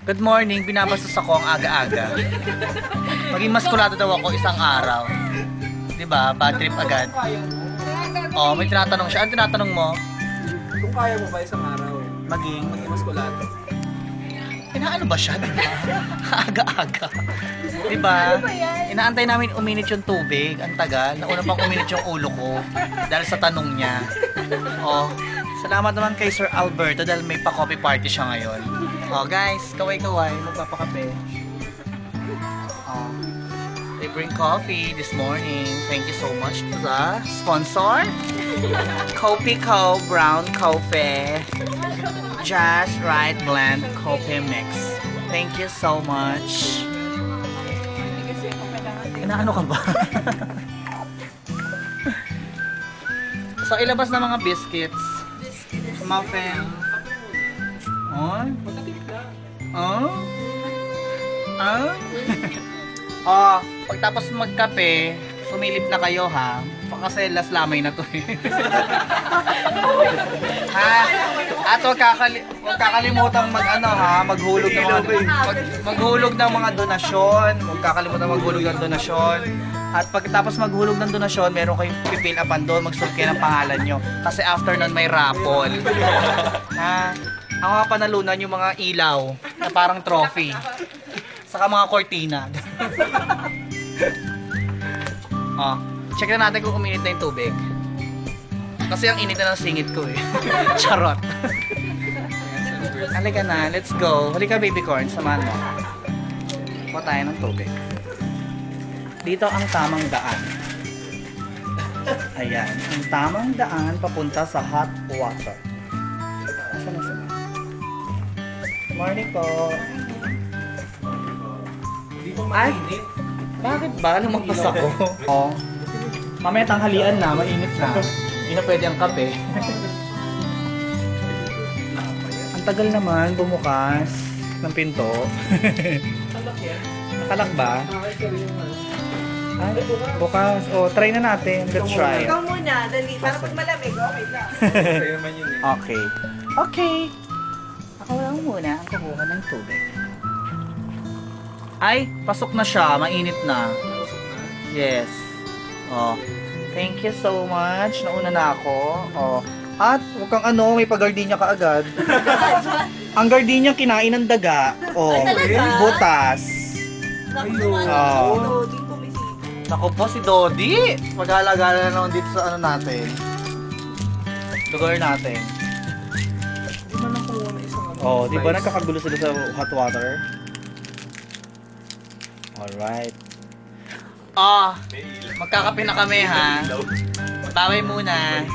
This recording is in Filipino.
Good morning, binabastos ako ang aga-aga. Maging maskulado daw ako isang araw. Diba? Bad trip agad. Oh, may tinatanong siya. Ano tinatanong mo? Kung kaya mo ba isang araw, Maging maskulado. Inaano ba siya, diba? Aga-aga. Diba? Inaantay namin uminit yung tubig. Ang tagal. Nauna pang uminit yung ulo ko. Dahil sa tanong niya. Oh, salamat naman kay Sir Alberto dahil may pa-coffee party siya ngayon. Oh, guys, kaway-kaway. Magpapakape. Oh, they bring coffee this morning. Thank you so much to the sponsor. Copico Brown Coffee. Just Right Blend Coffee Mix. Thank you so much. Inaano ka ba? So, ilabas na mga biscuits. Muffin. Oh? Oh? Ah? Oh, pagtapos magkape, sumilip na kayo ha. Kasi last lamay na to eh. Ha? At huwag kakalimutang maghulog ng maghulog ng mga donasyon. Huwag kakalimutan maghulog ng donasyon. At pagkatapos maghulog ng donasyon, meron kayong pipil upan doon, magsulat kayo ng pangalan nyo. Kasi after nun may raffle. Ha? Ang mga panalunan yung mga ilaw na parang trophy. Saka mga kortina. Oh, check na natin kung uminit na yung tubig. Kasi ang init na ng singit ko eh. Charot. Halika na, let's go. Halika baby corn, samahan mo. Kuha tayo ng tubig. Dito ang tamang daan. Ayan, ang tamang daan papunta sa hot water. Asan na sila? Morning po. Ay, bakit ba? Lumagpas ako. Oh. Mamaya tanghalian na, mainit na. Hindi na pwede ang kape. Ang tagal naman bumukas ng pinto. Nakalak ba? Ay, bukas. Oh, try na natin. Let's try. Ikaw muna, dali. Para pag malamig, okay lang. Sa'yo naman yun eh. Okay. Okay. Ako lang muna ang kukuha ng tubig. Ay, pasok na siya. Mainit na. Yes. Oh. Thank you so much. Nauna na ako. Oh. At huwag kang may pag-gardenia ka agad. Ang gardenia kinain ng daga. Oh. Butas. Oh. Naku po si Dodi. Mag-alagala na naman dito sa natin. Lugar natin. Di ba nakuha na isang Oh, di ba nagkakagulo sila sa hot water? Alright. Magkakape na kami ha. Baway muna.